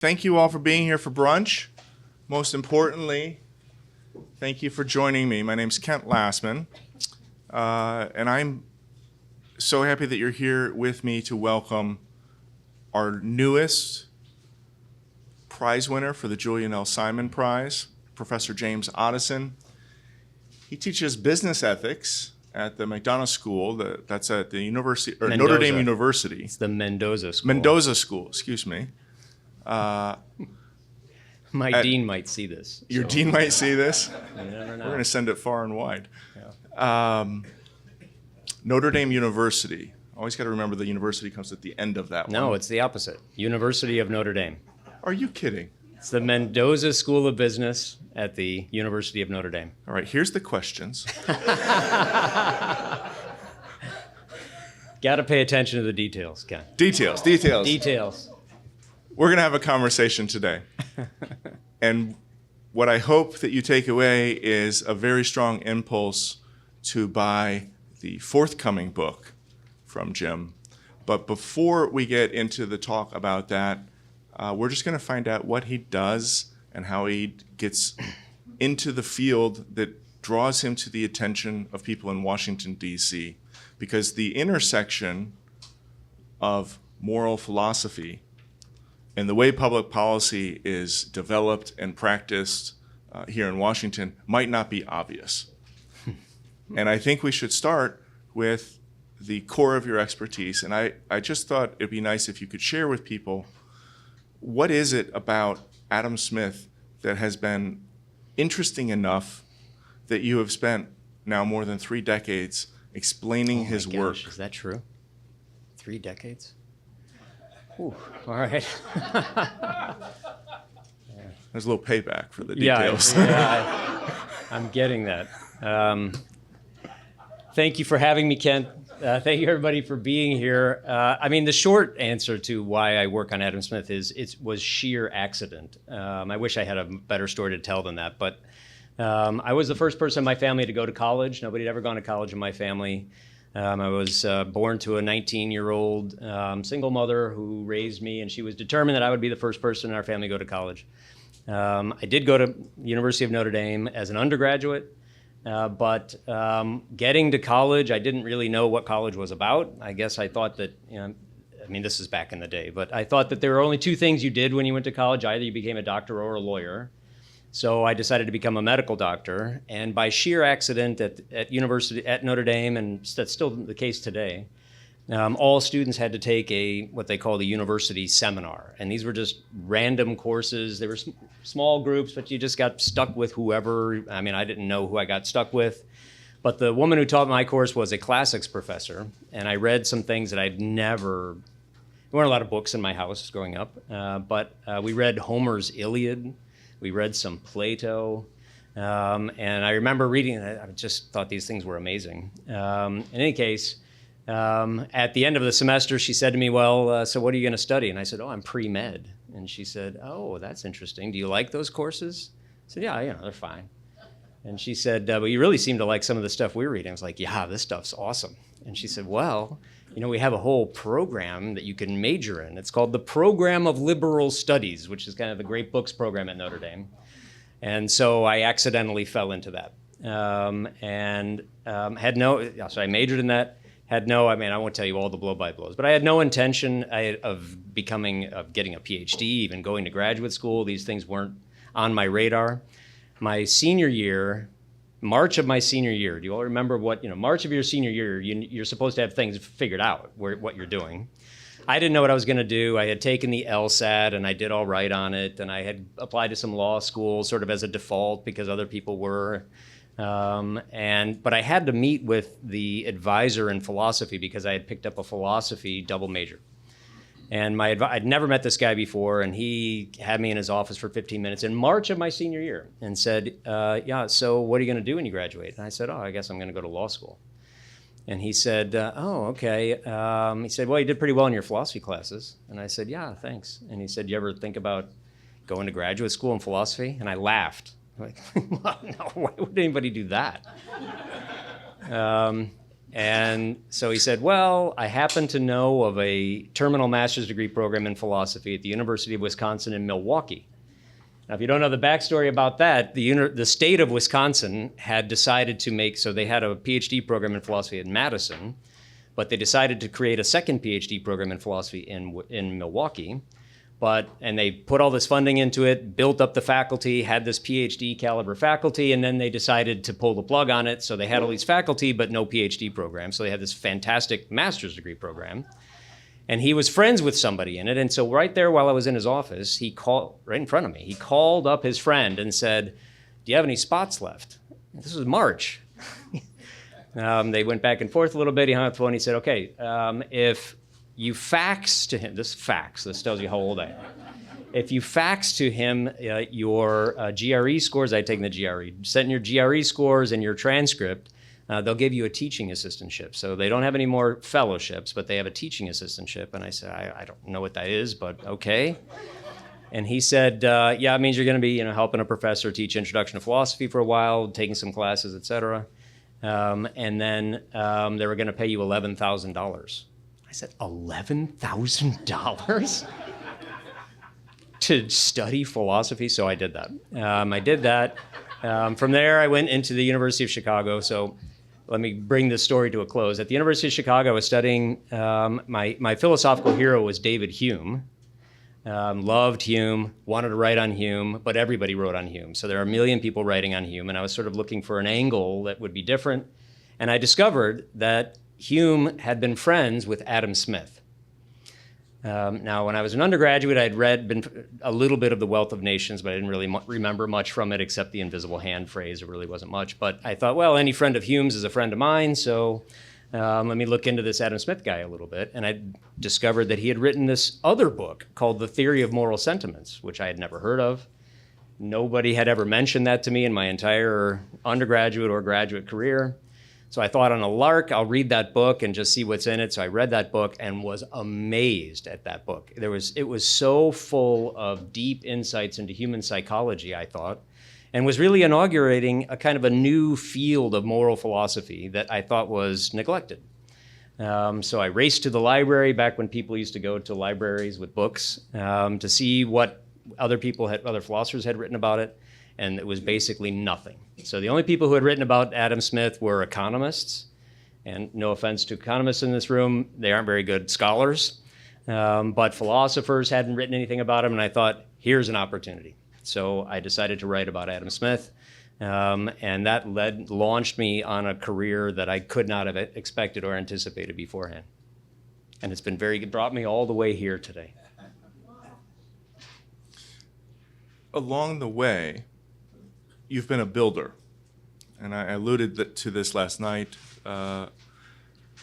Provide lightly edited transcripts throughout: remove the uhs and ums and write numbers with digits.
Thank you all for being here for brunch. Most importantly, thank you for joining me. My name's Kent Lassman, and I'm so happy that you're here with me to welcome our newest prize winner for the Julian L. Prize, Professor James Otteson. He teaches business ethics at the McDonough School. That's at the University or Notre Dame University. It's the Mendoza School. Mendoza School, excuse me. My dean might see this. Your dean might see this? You never know. We're going to send it far and wide. Yeah. Notre Dame University. Always got to remember the university comes at the end of that one. No, it's the opposite. University of Notre Dame. Are you kidding? It's the Mendoza School of Business at the University of Notre Dame. All right, here's the questions. Got to pay attention to the details, Ken. Details. Details. We're going to have a conversation today. And what I hope that you take away is a very strong impulse to buy the forthcoming book from Jim. But before we get into the talk about that, we're just going to find out what he does and how he gets into the field that draws him to the attention of people in Washington, D.C. Because the intersection of moral philosophy and the way public policy is developed and practiced here in Washington might not be obvious. And I think we should start with the core of your expertise. And I just thought it'd be nice if you could share with people, what is it about Adam Smith that has been interesting enough that you have spent now more than 3 decades explaining his work? Is that true? 3 decades? Ooh, all right. There's a little payback for the details. I'm getting that. Thank you for having me, Kent. Thank you, everybody, for being here. The short answer to why I work on Adam Smith is it was sheer accident. I wish I had a better story to tell than that, but I was the first person in my family to go to college. Nobody had ever gone to college in my family. I was born to a 19-year-old single mother who raised me, and she was determined that I would be the first person in our family to go to college. I did go to University of Notre Dame as an undergraduate, but getting to college, I didn't really know what college was about. I guess I thought that, this is back in the day, but I thought that there were only 2 things you did when you went to college. Either you became a doctor or a lawyer. So I decided to become a medical doctor, and by sheer accident at Notre Dame, and that's still the case today, all students had to take what they call the university seminar, and these were just random courses. They were small groups, but you just got stuck with whoever. I didn't know who I got stuck with, but the woman who taught my course was a classics professor, and I read some things that I'd never. There weren't a lot of books in my house growing up, but we read Homer's Iliad. We read some Plato, and I remember reading it. I just thought these things were amazing. In any case, at the end of the semester, she said to me, well, so what are you going to study? And I said, I'm pre-med. And she said, oh, that's interesting. Do you like those courses? I said, yeah, they're fine. And she said, but you really seem to like some of the stuff we're reading. I was like, yeah, this stuff's awesome. And she said, well, we have a whole program that you can major in. It's called the Program of Liberal Studies, which is kind of the great books program at Notre Dame. And so I accidentally fell into that. So I majored in that, I won't tell you all the blow-by-blows, but I had no intention of getting a PhD, even going to graduate school. These things weren't on my radar. My senior year, March of my senior year, do you all remember March of your senior year, you're supposed to have things figured out, what you're doing. I didn't know what I was going to do. I had taken the LSAT, and I did all right on it, and I had applied to some law schools sort of as a default because other people were. But I had to meet with the advisor in philosophy because I had picked up a philosophy double major. And I'd never met this guy before, and he had me in his office for 15 minutes in March of my senior year and said, so what are you going to do when you graduate? And I said, I guess I'm going to go to law school. And he said, okay. He said, well, you did pretty well in your philosophy classes. And I said, yeah, thanks. And he said, you ever think about going to graduate school in philosophy? And I laughed. I'm like, well, no, why would anybody do that? And so he said, well, I happen to know of a terminal master's degree program in philosophy at the University of Wisconsin in Milwaukee. Now, if you don't know the backstory about that, the state of Wisconsin had decided to make, so they had a PhD program in philosophy in Madison, but they decided to create a second PhD program in philosophy in Milwaukee. And they put all this funding into it, built up the faculty, had this PhD caliber faculty, and then they decided to pull the plug on it. So they had all these faculty, but no PhD program. So they had this fantastic master's degree program. And he was friends with somebody in it. And so right there while I was in his office, he called, right in front of me, he called up his friend and said, do you have any spots left? This was March. They went back and forth a little bit. He hung up the phone. He said, okay, if you fax to him, this tells you how old I am. If you fax to him your GRE scores, I'd taken the GRE, send your GRE scores and your transcript, they'll give you a teaching assistantship. So they don't have any more fellowships, but they have a teaching assistantship. And I said, I don't know what that is, but okay. And he said, yeah, it means you're going to be helping a professor teach introduction to philosophy for a while, taking some classes, et cetera. And then they were going to pay you $11,000. I said, $11,000 to study philosophy? So I did that. From there, I went into the University of Chicago. So let me bring this story to a close. At the University of Chicago, I was studying, my philosophical hero was David Hume. Loved Hume, wanted to write on Hume, but everybody wrote on Hume. So there are a million people writing on Hume, and I was sort of looking for an angle that would be different. And I discovered that Hume had been friends with Adam Smith. Now, when I was an undergraduate, I'd read a little bit of The Wealth of Nations, but I didn't really remember much from it except the invisible hand phrase. It really wasn't much. But I thought, well, any friend of Hume's is a friend of mine, so let me look into this Adam Smith guy a little bit. And I discovered that he had written this other book called The Theory of Moral Sentiments, which I had never heard of. Nobody had ever mentioned that to me in my entire undergraduate or graduate career. So I thought on a lark, I'll read that book and just see what's in it. So I read that book and was amazed at that book. It was so full of deep insights into human psychology, I thought, and was really inaugurating a kind of a new field of moral philosophy that I thought was neglected. So I raced to the library back when people used to go to libraries with books to see what other philosophers had written about it, and it was basically nothing. So the only people who had written about Adam Smith were economists, and no offense to economists in this room, they aren't very good scholars, but philosophers hadn't written anything about him, and I thought, here's an opportunity. So I decided to write about Adam Smith, and that launched me on a career that I could not have expected or anticipated beforehand. And it's been brought me all the way here today. Along the way, you've been a builder, and I alluded to this last night.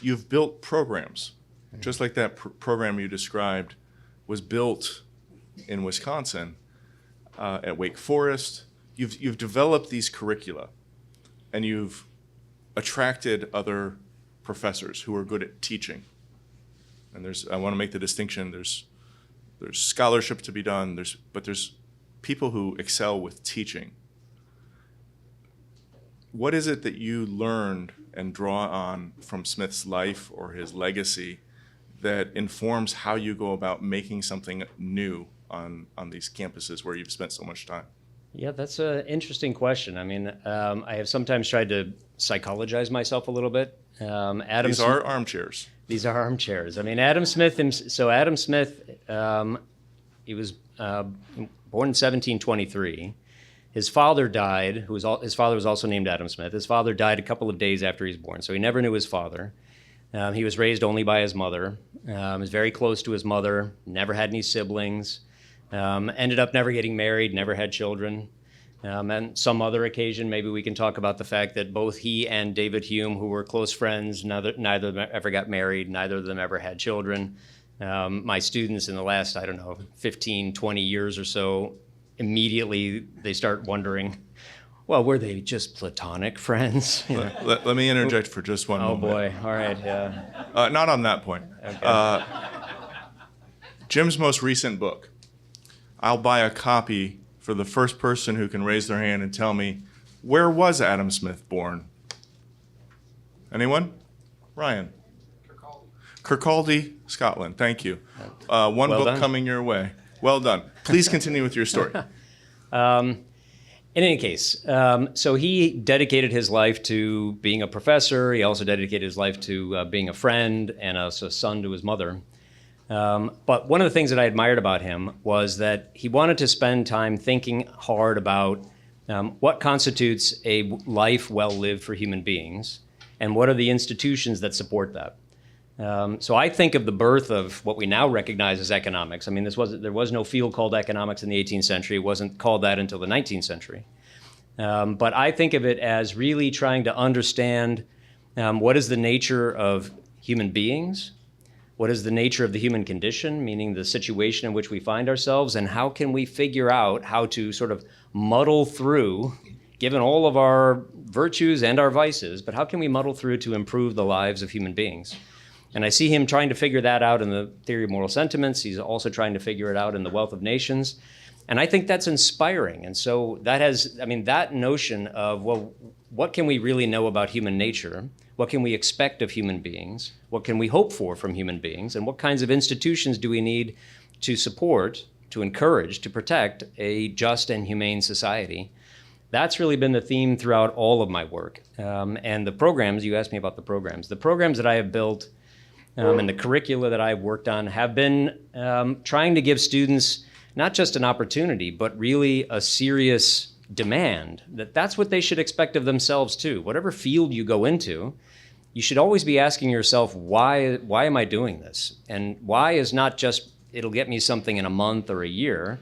You've built programs, just like that program you described was built in Wisconsin. At Wake Forest, you've developed these curricula, and you've attracted other professors who are good at teaching. And I want to make the distinction. There's scholarship to be done. But there's people who excel with teaching. What is it that you learned and draw on from Smith's life or his legacy that informs how you go about making something new on these campuses where you've spent so much time? Yeah, that's an interesting question. I mean, I have sometimes tried to psychologize myself a little bit. These are armchairs. These are armchairs. I mean, Adam Smith, he was born in 1723. His father died, his father was also named Adam Smith. His father died a couple of days after he was born, so he never knew his father. He was raised only by his mother. Was very close to his mother, never had any siblings. Ended up never getting married, never had children. And some other occasion, maybe we can talk about the fact that both he and David Hume, who were close friends, neither of them ever got married, neither of them ever had children. My students in the last, 15, 20 years or so, immediately they start wondering, well, were they just platonic friends? Let me interject for just one moment. Oh boy, all right. Not on that point. Okay. Jim's most recent book, I'll buy a copy for the first person who can raise their hand and tell me, where was Adam Smith born? Anyone? Ryan. Kirkcaldy, Scotland. Thank you. One Well book done. coming your way. Well done. Please continue with your story. In any case, so he dedicated his life to being a professor. He also dedicated his life to being a friend and a son to his mother. But one of the things that I admired about him was that he wanted to spend time thinking hard about what constitutes a life well lived for human beings, and what are the institutions that support that. So I think of the birth of what we now recognize as economics. I mean, there was no field called economics in the 18th century. It wasn't called that until the 19th century. But I think of it as really trying to understand what is the nature of human beings, what is the nature of the human condition, meaning the situation in which we find ourselves, and how can we figure out how to sort of muddle through, given all of our virtues and our vices, but how can we muddle through to improve the lives of human beings? And I see him trying to figure that out in the theory of moral sentiments. He's also trying to figure it out in the Wealth of Nations. And I think that's inspiring. And so that notion of, well, what can we really know about human nature? What can we expect of human beings? What can we hope for from human beings? And what kinds of institutions do we need to support, to encourage, to protect a just and humane society? That's really been the theme throughout all of my work. And the programs, you asked me about the programs that I have built and the curricula that I've worked on have been trying to give students not just an opportunity, but really a serious demand that that's what they should expect of themselves too. Whatever field you go into, you should always be asking yourself, why am I doing this? And why is not just, it'll get me something in a month or a year,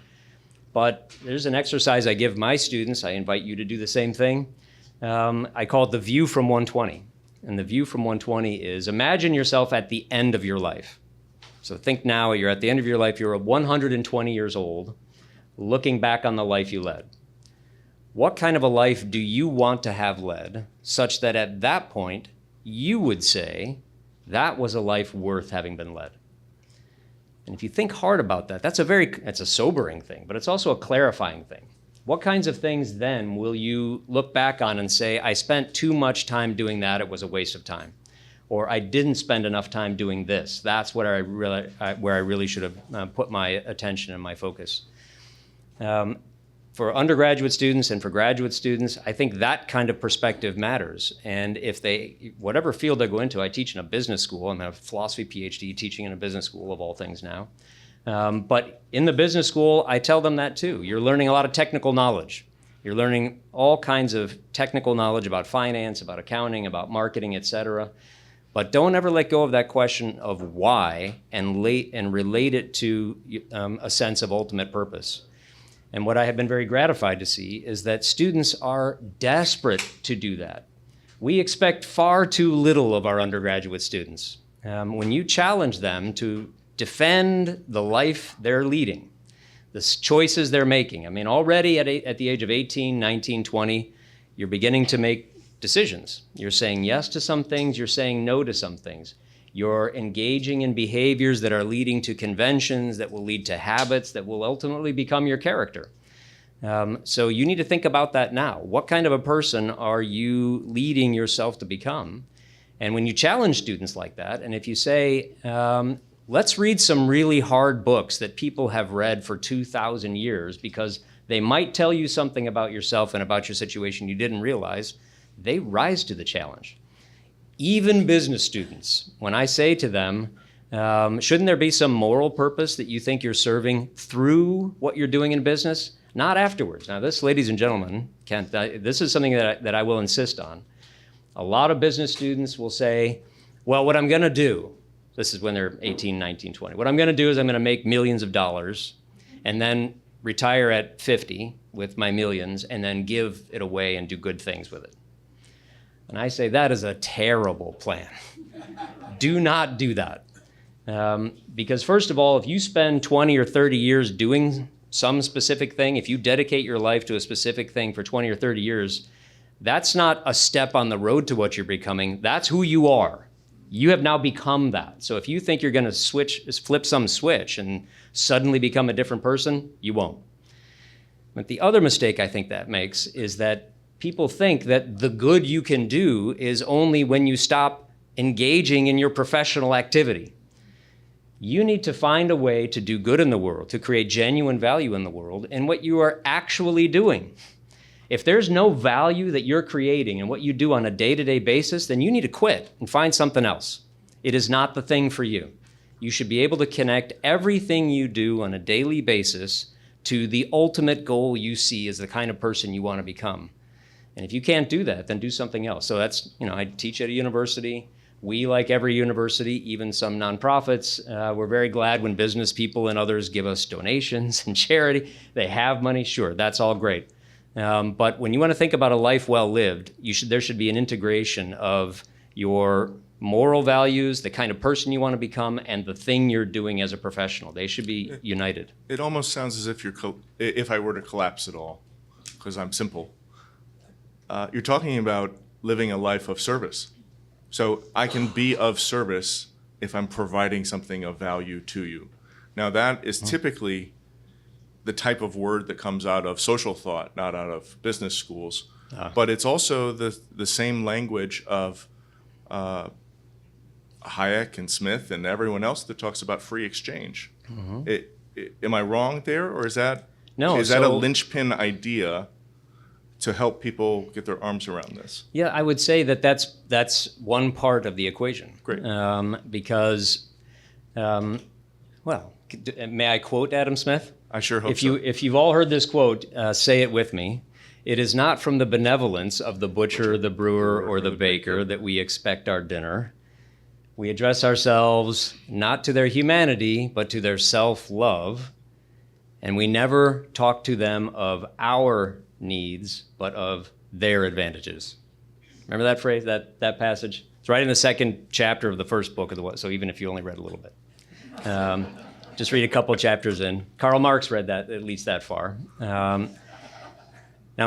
but there's an exercise I give my students. I invite you to do the same thing. I call it the view from 120. And the view from 120 is, imagine yourself at the end of your life. So think now, you're at the end of your life, you're 120 years old, looking back on the life you led. What kind of a life do you want to have led, such that at that point, you would say, that was a life worth having been led? And if you think hard about that, that's a sobering thing, but it's also a clarifying thing. What kinds of things then will you look back on and say, I spent too much time doing that, it was a waste of time? Or I didn't spend enough time doing this. That's what where I really should have put my attention and my focus. For undergraduate students and for graduate students, I think that kind of perspective matters. And if whatever field they go into, I teach in a business school. I'm a philosophy PhD teaching in a business school of all things now. But in the business school, I tell them that too. You're learning a lot of technical knowledge. You're learning all kinds of technical knowledge about finance, about accounting, about marketing, et cetera. But don't ever let go of that question of why and relate it to a sense of ultimate purpose. And what I have been very gratified to see is that students are desperate to do that. We expect far too little of our undergraduate students. When you challenge them to defend the life they're leading, the choices they're making. I mean, already at the age of 18, 19, 20, you're beginning to make decisions. You're saying yes to some things, you're saying no to some things. You're engaging in behaviors that are leading to conventions, that will lead to habits, that will ultimately become your character. So you need to think about that now. What kind of a person are you leading yourself to become? And when you challenge students like that, and if you say, let's read some really hard books that people have read for 2,000 years because they might tell you something about yourself and about your situation you didn't realize, they rise to the challenge. Even business students, when I say to them, shouldn't there be some moral purpose that you think you're serving through what you're doing in business, not afterwards? Now this, ladies and gentlemen, Kent, this is something that I will insist on. A lot of business students will say, well, what I'm gonna do, this is when they're 18, 19, 20. What I'm gonna do is I'm gonna make millions of dollars and then retire at 50 with my millions and then give it away and do good things with it. And I say that is a terrible plan. Do not do that. Because first of all, if you spend 20 or 30 years doing some specific thing, if you dedicate your life to a specific thing for 20 or 30 years, that's not a step on the road to what you're becoming. That's who you are. You have now become that. So if you think you're going to flip some switch and suddenly become a different person, you won't. But the other mistake I think that makes is that people think that the good you can do is only when you stop engaging in your professional activity. You need to find a way to do good in the world, to create genuine value in the world, in what you are actually doing. If there's no value that you're creating in what you do on a day-to-day basis, then you need to quit and find something else. It is not the thing for you. You should be able to connect everything you do on a daily basis to the ultimate goal you see as the kind of person you want to become. And if you can't do that, then do something else. So that's, I teach at a university. We, like every university, even some nonprofits, we're very glad when business people and others give us donations and charity. They have money, sure, that's all great. But when you want to think about a life well lived, there should be an integration of your moral values, the kind of person you want to become, and the thing you're doing as a professional. They should be united. It almost sounds as if if I were to collapse it all, because I'm simple, you're talking about living a life of service. So I can be of service if I'm providing something of value to you. Now that is typically the type of word that comes out of social thought, not out of business schools. But it's also the same language of Hayek and Smith and everyone else that talks about free exchange. Am I wrong there, or is that a linchpin idea to help people get their arms around this? Yeah, I would say that's one part of the equation. Great. Because, may I quote Adam Smith? I sure hope so. If you've all heard this quote, say it with me. It is not from the benevolence of the butcher, the brewer, or the baker that we expect our dinner. We address ourselves not to their humanity, but to their self-love. And we never talk to them of our needs, but of their advantages. Remember that phrase, that passage? It's right in the second chapter of the first book of the, so even if you only read a little bit. Just read a couple chapters in. Karl Marx read that, at least that far. Now,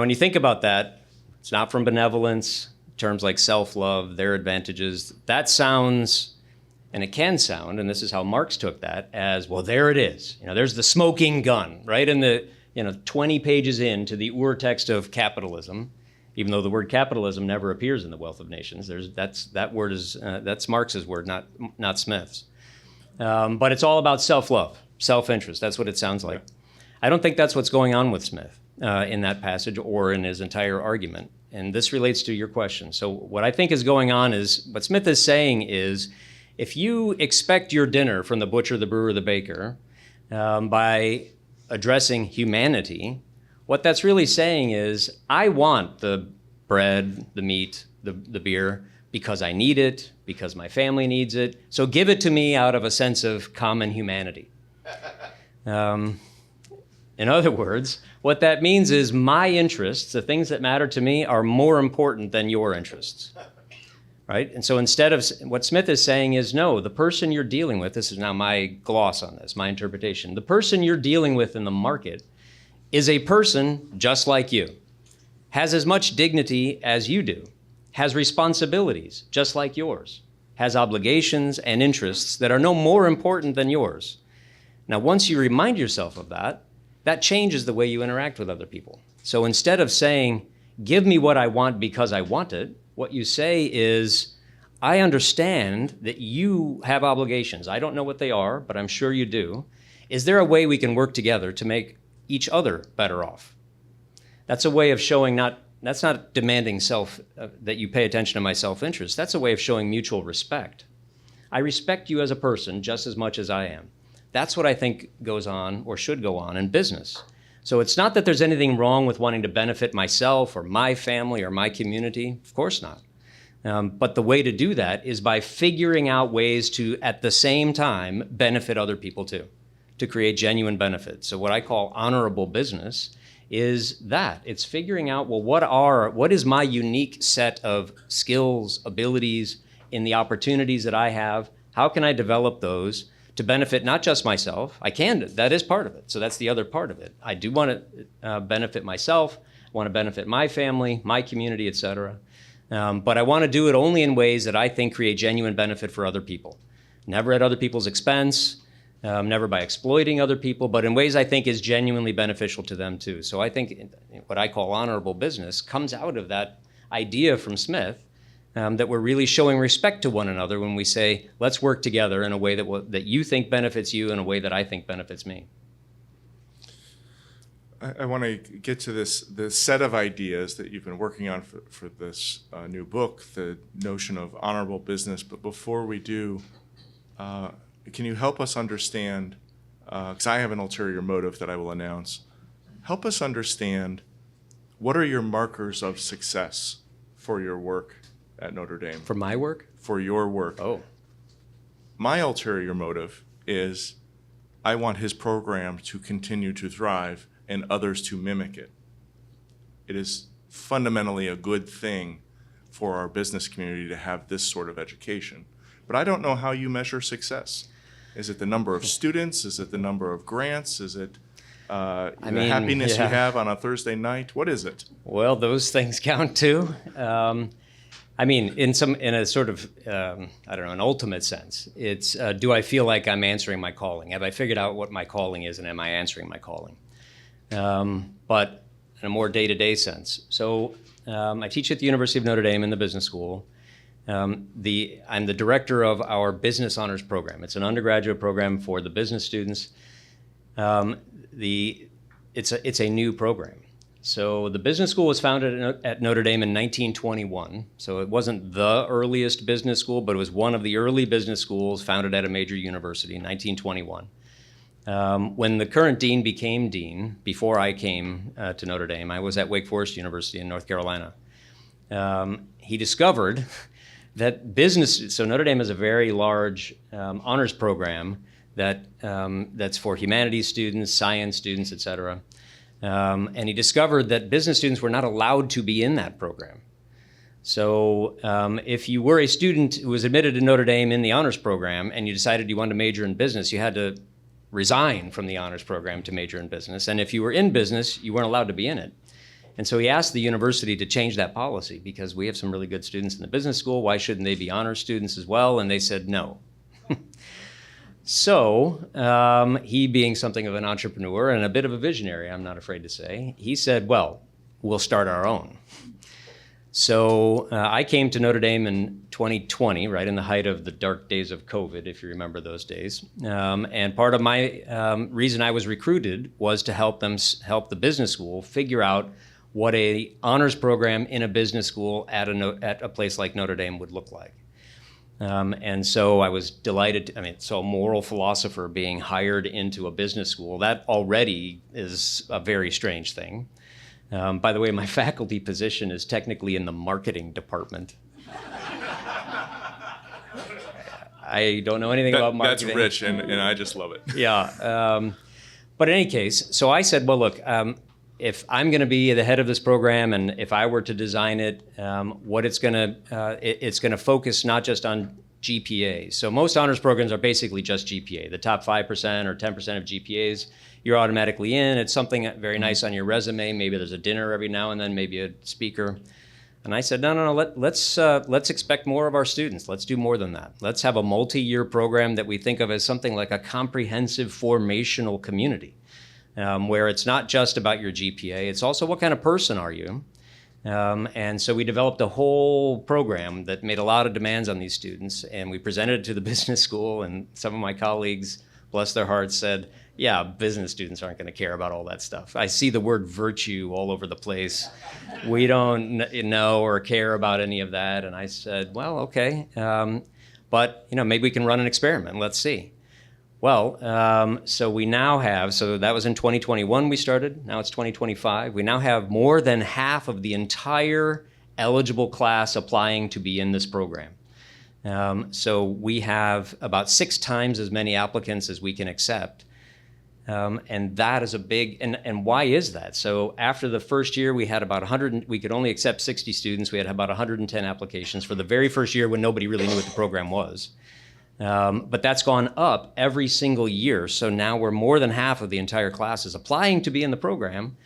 when you think about that, it's not from benevolence, terms like self-love, their advantages. That sounds, and it can sound, and this is how Marx took that, as, well, there it is. There's the smoking gun, right? In the 20 pages into the ur-text of capitalism, even though the word capitalism never appears in the Wealth of Nations. That's Marx's word, not Smith's. But it's all about self-love, self-interest. That's what it sounds like. I don't think that's what's going on with Smith in that passage or in his entire argument. And this relates to your question. So what I think is going on is, what Smith is saying is, if you expect your dinner from the butcher, the brewer, the baker, by addressing humanity, what that's really saying is, I want the bread, the meat, the beer, because I need it, because my family needs it. So give it to me out of a sense of common humanity. In other words, what that means is my interests, the things that matter to me, are more important than your interests, right? And so instead of, what Smith is saying is, no, the person you're dealing with, this is now my gloss on this, my interpretation, the person you're dealing with in the market is a person just like you, has as much dignity as you do, has responsibilities just like yours, has obligations and interests that are no more important than yours. Now, once you remind yourself of that, that changes the way you interact with other people. So instead of saying, give me what I want because I want it, what you say is, I understand that you have obligations. I don't know what they are, but I'm sure you do. Is there a way we can work together to make each other better off? That's a way of showing that's not demanding that you pay attention to my self-interest. That's a way of showing mutual respect. I respect you as a person just as much as I am. That's what I think goes on, or should go on, in business. So it's not that there's anything wrong with wanting to benefit myself or my family or my community. Of course not. But the way to do that is by figuring out ways to, at the same time, benefit other people too, to create genuine benefit. So what I call honorable business is that. It's figuring out, well, what is my unique set of skills, abilities in the opportunities that I have? How can I develop those to benefit not just myself? That is part of it. So that's the other part of it. I do want to benefit myself, I want to benefit my family, my community, et cetera. But I want to do it only in ways that I think create genuine benefit for other people. Never at other people's expense, never by exploiting other people, but in ways I think is genuinely beneficial to them too. So I think what I call honorable business comes out of that idea from Smith that we're really showing respect to one another when we say, let's work together in a way that you think benefits you in a way that I think benefits me. I want to get to the set of ideas that you've been working on for this new book, the notion of honorable business. But before we do, can you help us understand, because I have an ulterior motive that I will announce, help us understand what are your markers of success for your work at Notre Dame? For my work? For your work. Oh. My ulterior motive is I want his program to continue to thrive and others to mimic it. It is fundamentally a good thing for our business community to have this sort of education. But I don't know how you measure success. Is it the number of students? Is it the number of grants? Is it the happiness you have on a Thursday night? What is it? Well, those things count too. In a sort of, an ultimate sense, it's do I feel like I'm answering my calling? Have I figured out what my calling is, and am I answering my calling? But in a more day-to-day sense. So I teach at the University of Notre Dame in the business school. I'm the director of our business honors program. It's an undergraduate program for the business students. It's a new program. So the business school was founded at Notre Dame in 1921. So it wasn't the earliest business school, but it was one of the early business schools founded at a major university in 1921. When the current dean became dean, before I came to Notre Dame, I was at Wake Forest University in North Carolina. He discovered that so Notre Dame has a very large honors program that's for humanities students, science students, et cetera. And he discovered that business students were not allowed to be in that program. So if you were a student who was admitted to Notre Dame in the honors program and you decided you wanted to major in business, you had to resign from the honors program to major in business. And if you were in business, you weren't allowed to be in it. And so he asked the university to change that policy because we have some really good students in the business school. Why shouldn't they be honors students as well? And they said no. So he, being something of an entrepreneur and a bit of a visionary, I'm not afraid to say, he said, well, we'll start our own. So I came to Notre Dame in 2020, right in the height of the dark days of COVID, if you remember those days. And part of my reason I was recruited was to help the business school figure out what a honors program in a business school at a place like Notre Dame would look like. And so I was delighted. So a moral philosopher being hired into a business school, that already is a very strange thing. By the way, my faculty position is technically in the marketing department. I don't know anything about marketing. That's rich, and I just love it. Yeah. But in any case, so I said, well, look, if I'm going to be the head of this program, and if I were to design it, what it's going to focus not just on GPA. So most honors programs are basically just GPA. The top 5% or 10% of GPAs, you're automatically in. It's something very nice on your resume. Maybe there's a dinner every now and then, maybe a speaker. And I said, no, let's expect more of our students. Let's do more than that. Let's have a multi-year program that we think of as something like a comprehensive formational community, where it's not just about your GPA. It's also what kind of person are you. And so we developed a whole program that made a lot of demands on these students, and we presented it to the business school, and some of my colleagues, bless their hearts, said, yeah, business students aren't going to care about all that stuff. I see the word virtue all over the place. We don't know or care about any of that. And I said, well, okay, but maybe we can run an experiment. Let's see. Well, so we now have, so that was in 2021 we started, now it's 2025. We now have more than half of the entire eligible class applying to be in this program. So we have about 6 times as many applicants as we can accept. And that is a big, and why is that? So after the first year, we had about 100, we could only accept 60 students. We had about 110 applications for the very first year when nobody really knew what the program was. But that's gone up every single year. So now we're more than half of the entire class is applying to be in the program,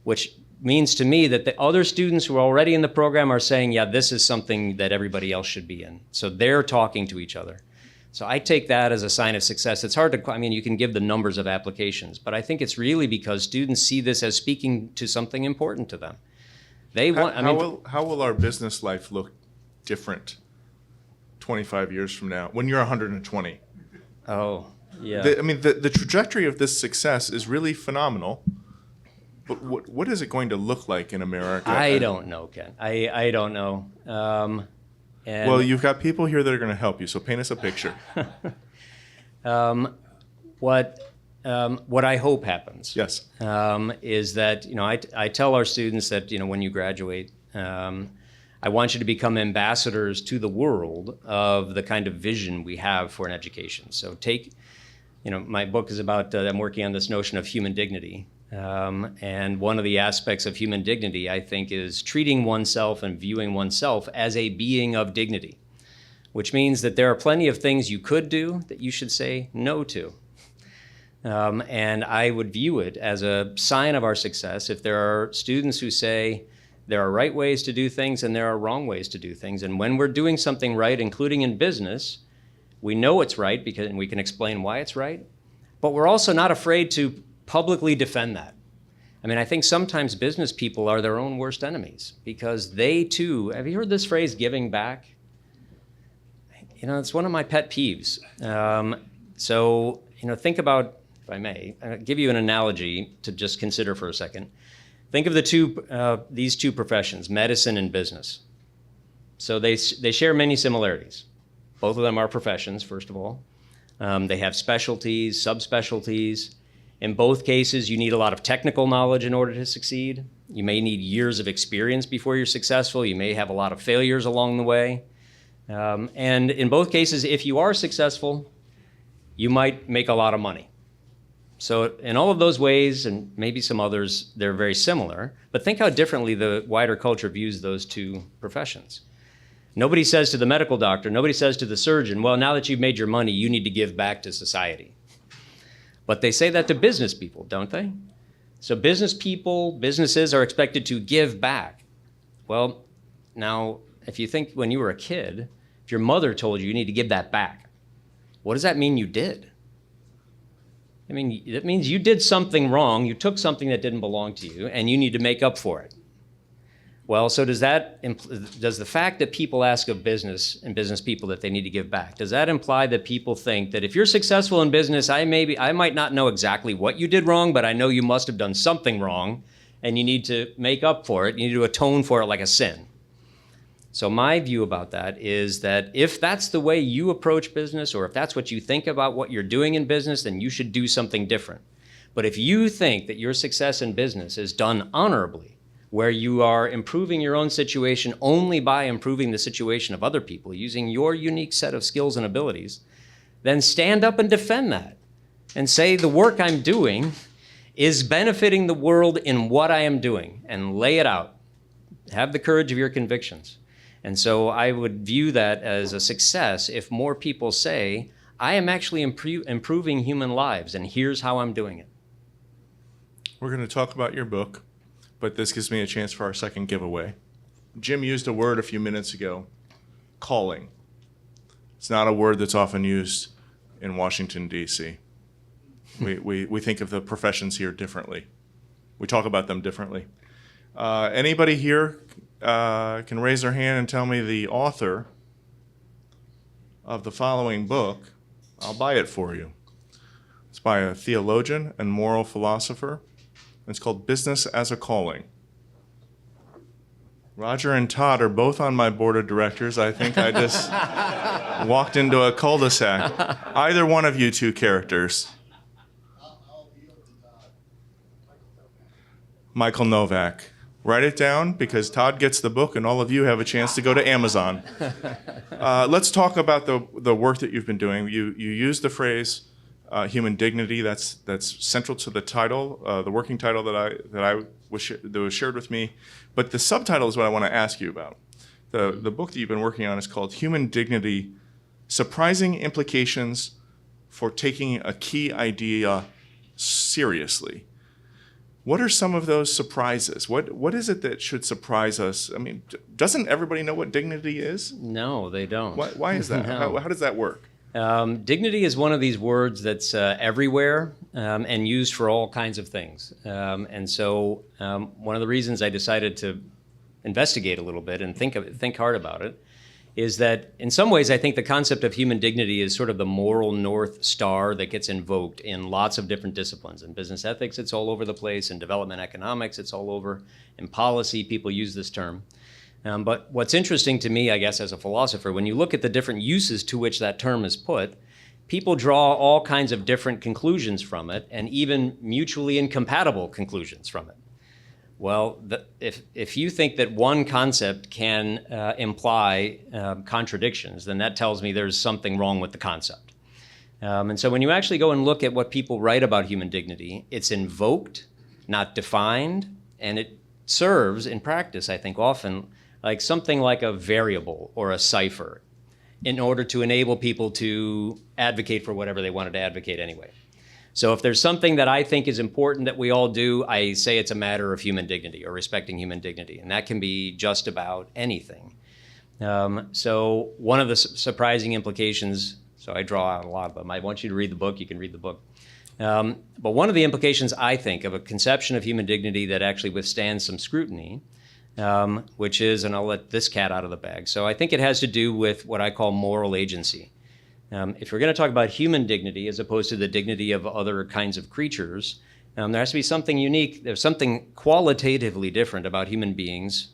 which means to me that the other students who are already in the program are saying, yeah, this is something that everybody else should be in. So they're talking to each other. So I take that as a sign of success. It's hard to, you can give the numbers of applications, but I think it's really because students see this as speaking to something important to them. They want, how will our business life look different 25 years from now when you're 120? Oh, yeah. The trajectory of this success is really phenomenal. But what is it going to look like in America? I don't know, Ken. I don't know. Well, you've got people here that are going to help you, so paint us a picture. What I hope happens, Yes. is that I tell our students that when you graduate, I want you to become ambassadors to the world of the kind of vision we have for an education. So my book is about I'm working on this notion of human dignity, and one of the aspects of human dignity, I think, is treating oneself and viewing oneself as a being of dignity, which means that there are plenty of things you could do that you should say no to. And I would view it as a sign of our success if there are students who say there are right ways to do things and there are wrong ways to do things. And when we're doing something right, including in business, we know it's right and we can explain why it's right, but we're also not afraid to publicly defend that. I think sometimes business people are their own worst enemies because they too, have you heard this phrase, giving back? It's one of my pet peeves. So think about, if I may, I'll give you an analogy to just consider for a second. Think of these two professions, medicine and business. So they share many similarities. Both of them are professions, first of all. They have specialties, subspecialties. In both cases, you need a lot of technical knowledge in order to succeed. You may need years of experience before you're successful. You may have a lot of failures along the way. And in both cases, if you are successful, you might make a lot of money. So in all of those ways, and maybe some others, they're very similar. But think how differently the wider culture views those two professions. Nobody says to the medical doctor, nobody says to the surgeon, well, now that you've made your money, you need to give back to society. But they say that to business people, don't they? So businesses are expected to give back. Well, now, if you think when you were a kid, if your mother told you need to give that back, what does that mean you did? It means you did something wrong, you took something that didn't belong to you, and you need to make up for it. Well, so does the fact that people ask of business and business people that they need to give back, does that imply that people think that if you're successful in business, I might not know exactly what you did wrong, but I know you must have done something wrong, and you need to make up for it, you need to atone for it like a sin. So my view about that is that if that's the way you approach business, or if that's what you think about what you're doing in business, then you should do something different. But if you think that your success in business is done honorably, where you are improving your own situation only by improving the situation of other people, using your unique set of skills and abilities, then stand up and defend that and say the work I'm doing is benefiting the world in what I am doing, and lay it out. Have the courage of your convictions. And so I would view that as a success if more people say, I am actually improving human lives, and here's how I'm doing it. We're going to talk about your book, but this gives me a chance for our second giveaway. Jim used a word a few minutes ago, calling. It's not a word that's often used in Washington, D.C. We think of the professions here differently. We talk about them differently. Anybody here can raise their hand and tell me the author of the following book? I'll buy it for you. It's by a theologian and moral philosopher. It's called Business as a Calling. Roger and Todd are both on my board of directors. I think I just walked into a cul-de-sac. Either one of you two characters. Michael Novak. Write it down, because Todd gets the book and all of you have a chance to go to Amazon. Let's talk about the work that you've been doing. You used the phrase human dignity. That's central to the title, the working title that was shared with me. But the subtitle is what I want to ask you about. The book that you've been working on is called Human Dignity: Surprising Implications for Taking a Key Idea Seriously. What are some of those surprises? What is it that should surprise us? Doesn't everybody know what dignity is? No, they don't. Why is that? No. How does that work? Dignity is one of these words that's everywhere and used for all kinds of things. And so one of the reasons I decided to investigate a little bit and think hard about it is that in some ways I think the concept of human dignity is sort of the moral North Star that gets invoked in lots of different disciplines. In business ethics, it's all over the place. In development economics, it's all over. In policy, people use this term. But what's interesting to me, I guess, as a philosopher, when you look at the different uses to which that term is put, people draw all kinds of different conclusions from it, and even mutually incompatible conclusions from it. Well, if you think that one concept can imply contradictions, then that tells me there's something wrong with the concept. And so when you actually go and look at what people write about human dignity, it's invoked, not defined, and it serves in practice, I think, often like something like a variable or a cipher in order to enable people to advocate for whatever they wanted to advocate anyway. So if there's something that I think is important that we all do, I say it's a matter of human dignity or respecting human dignity. And that can be just about anything. So one of the surprising implications, so I draw out a lot of them. I want you to read the book. You can read the book. But one of the implications, I think, of a conception of human dignity that actually withstands some scrutiny, which is, and I'll let this cat out of the bag. So I think it has to do with what I call moral agency. If we're going to talk about human dignity as opposed to the dignity of other kinds of creatures, there has to be something unique. There's something qualitatively different about human beings,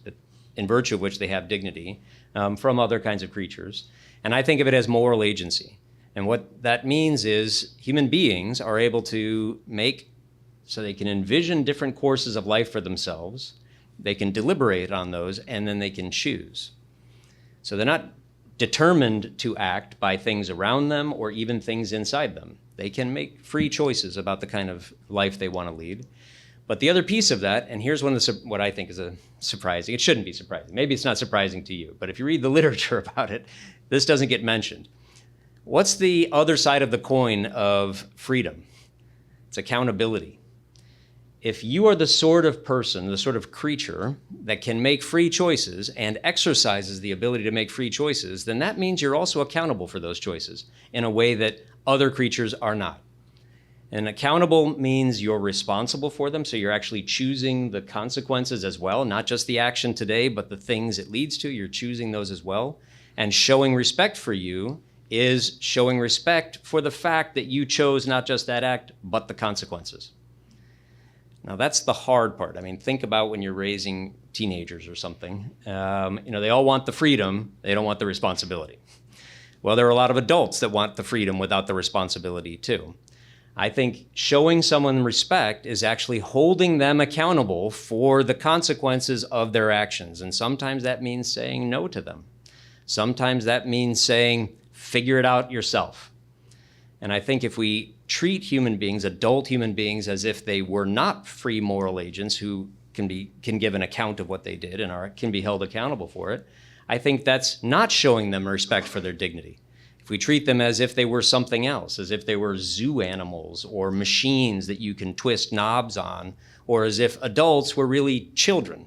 in virtue of which they have dignity, from other kinds of creatures. And I think of it as moral agency. And what that means is human beings are able to make, so they can envision different courses of life for themselves, they can deliberate on those, and then they can choose. So they're not determined to act by things around them or even things inside them. They can make free choices about the kind of life they want to lead. But the other piece of that, and here's what I think is surprising, it shouldn't be surprising. Maybe it's not surprising to you, but if you read the literature about it, this doesn't get mentioned. What's the other side of the coin of freedom? It's accountability. If you are the sort of person, the sort of creature that can make free choices and exercises the ability to make free choices, then that means you're also accountable for those choices in a way that other creatures are not. And accountable means you're responsible for them, so you're actually choosing the consequences as well, not just the action today, but the things it leads to, you're choosing those as well. And showing respect for you is showing respect for the fact that you chose not just that act, but the consequences. Now, that's the hard part. I mean, think about when you're raising teenagers or something. They all want the freedom. They don't want the responsibility. Well, there are a lot of adults that want the freedom without the responsibility, too. I think showing someone respect is actually holding them accountable for the consequences of their actions. And sometimes that means saying no to them. Sometimes that means saying, figure it out yourself. And I think if we treat human beings, adult human beings, as if they were not free moral agents who can give an account of what they did and can be held accountable for it, I think that's not showing them respect for their dignity. If we treat them as if they were something else, as if they were zoo animals or machines that you can twist knobs on, or as if adults were really children.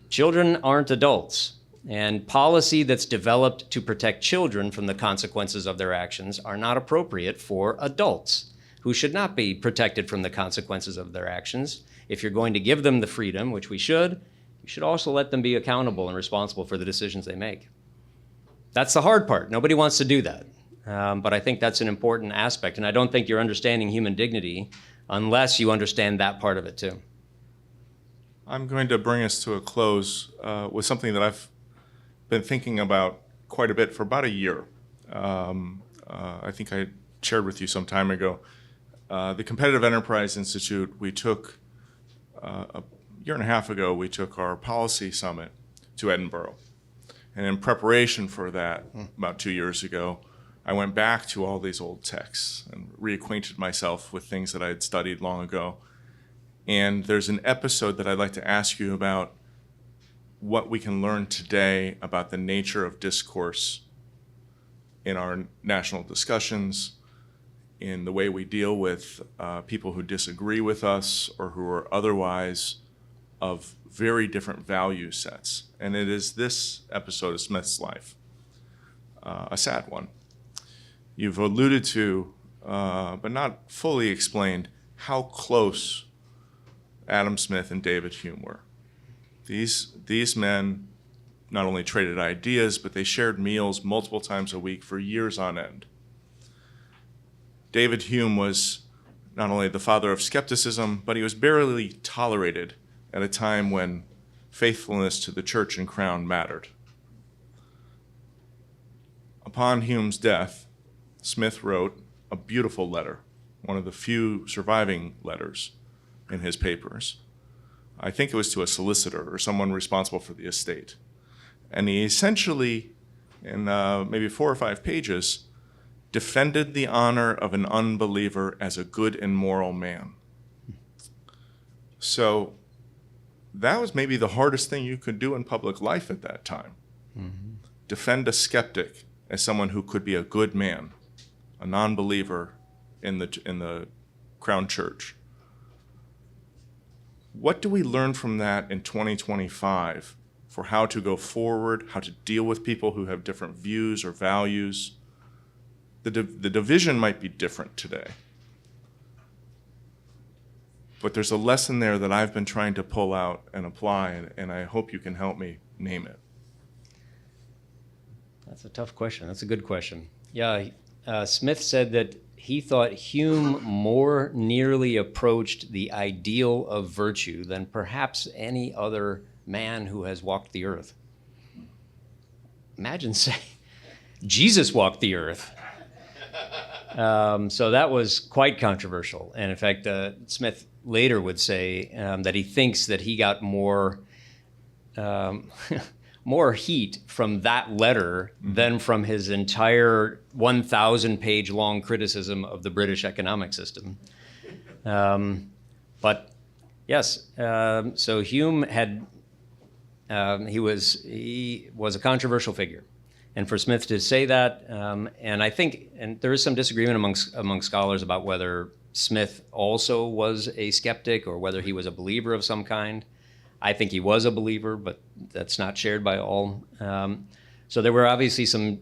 Children aren't adults. And policy that's developed to protect children from the consequences of their actions are not appropriate for adults who should not be protected from the consequences of their actions. If you're going to give them the freedom, which we should, you should also let them be accountable and responsible for the decisions they make. That's the hard part. Nobody wants to do that. But I think that's an important aspect. And I don't think you're understanding human dignity unless you understand that part of it too. I'm going to bring us to a close with something that I've been thinking about quite a bit for about a year. I think I shared with you some time ago. The Competitive Enterprise Institute, we took, a year and a half ago, we took our policy summit to Edinburgh. And in preparation for that, about 2 years ago, I went back to all these old texts and reacquainted myself with things that I had studied long ago. And there's an episode that I'd like to ask you about what we can learn today about the nature of discourse in our national discussions, in the way we deal with people who disagree with us or who are otherwise of very different value sets. And it is this episode of Smith's life, a sad one. You've alluded to, but not fully explained, how close Adam Smith and David Hume were. These men not only traded ideas, but they shared meals multiple times a week for years on end. David Hume was not only the father of skepticism, but he was barely tolerated at a time when faithfulness to the church and crown mattered. Upon Hume's death, Smith wrote a beautiful letter, one of the few surviving letters in his papers. I think it was to a solicitor or someone responsible for the estate. And he essentially, in maybe 4 or 5 pages, defended the honor of an unbeliever as a good and moral man. So that was maybe the hardest thing you could do in public life at that time. Mm-hmm. Defend a skeptic as someone who could be a good man, a non-believer in the Crown Church. What do we learn from that in 2025 for how to go forward, how to deal with people who have different views or values? The division might be different today, but there's a lesson there that I've been trying to pull out and apply, and I hope you can help me name it. That's a tough question. That's a good question. Yeah, Smith said that he thought Hume more nearly approached the ideal of virtue than perhaps any other man who has walked the earth. Imagine saying Jesus walked the earth. So that was quite controversial. And in fact, Smith later would say that he thinks that he got more more heat from that letter than from his entire 1,000-page long criticism of the British economic system. But yes, so Hume had he was a controversial figure. And for Smith to say that, and I think, and there is some disagreement among scholars about whether Smith also was a skeptic or whether he was a believer of some kind. I think he was a believer, but that's not shared by all. So there were obviously some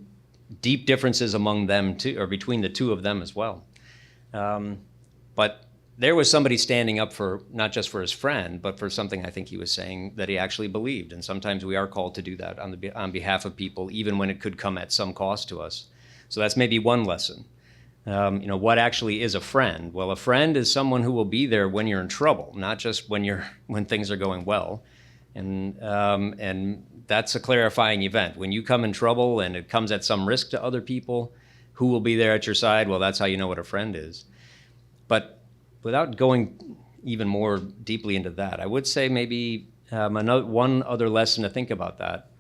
deep differences among them too, or between the two of them as well. But there was somebody standing up for, not just for his friend, but for something I think he was saying that he actually believed. And sometimes we are called to do that on behalf of people, even when it could come at some cost to us. So that's maybe one lesson. What actually is a friend? Well, a friend is someone who will be there when you're in trouble, not just when things are going well. And that's a clarifying event. When you come in trouble and it comes at some risk to other people, who will be there at your side? Well, that's how you know what a friend is. But without going even more deeply into that, I would say maybe one other lesson to think about that.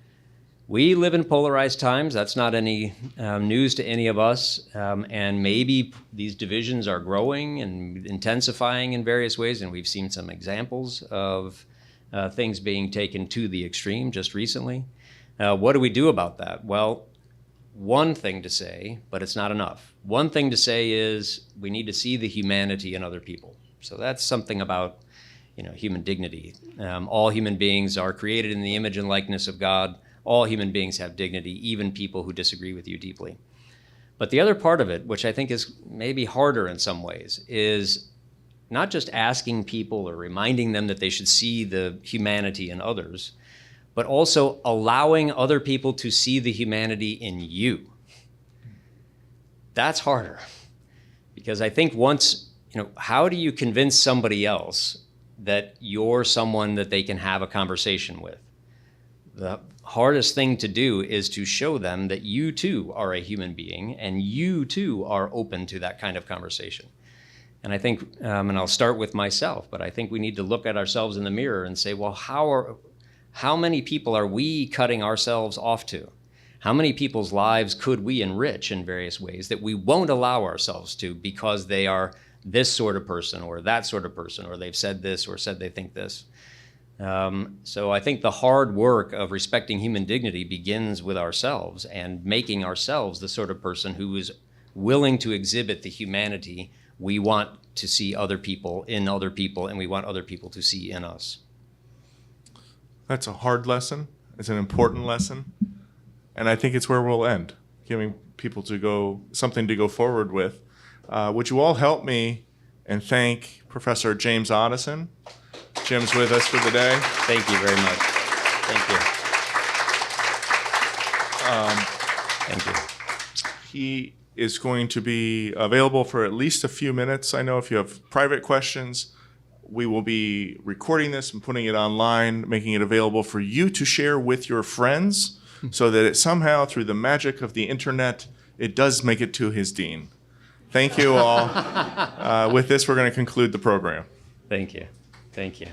We live in polarized times. That's not any news to any of us. And maybe these divisions are growing and intensifying in various ways. And we've seen some examples of things being taken to the extreme just recently. What do we do about that? Well, one thing to say, but it's not enough. One thing to say is we need to see the humanity in other people. So that's something about human dignity. All human beings are created in the image and likeness of God. All human beings have dignity, even people who disagree with you deeply. But the other part of it, which I think is maybe harder in some ways, is not just asking people or reminding them that they should see the humanity in others, but also allowing other people to see the humanity in you. That's harder. Because I think once, how do you convince somebody else that you're someone that they can have a conversation with? The hardest thing to do is to show them that you too are a human being and you too are open to that kind of conversation. And I think, and I'll start with myself, but I think we need to look at ourselves in the mirror and say, well, how many people are we cutting ourselves off to? How many people's lives could we enrich in various ways that we won't allow ourselves to because they are this sort of person or that sort of person, or they've said this or said they think this? So I think the hard work of respecting human dignity begins with ourselves and making ourselves the sort of person who is willing to exhibit the humanity we want to see other people in other people, and we want other people to see in us. That's a hard lesson. It's an important lesson. And I think it's where we'll end, giving people something to go forward with. Would you all help me and thank Professor James Otteson? Jim's with us for the day. Thank you very much. Thank you. Thank you. He is going to be available for at least a few minutes. I know if you have private questions, we will be recording this and putting it online, making it available for you to share with your friends so that it somehow, through the magic of the internet, it does make it to his dean. Thank you all. With this, we're going to conclude the program. Thank you. Thank you.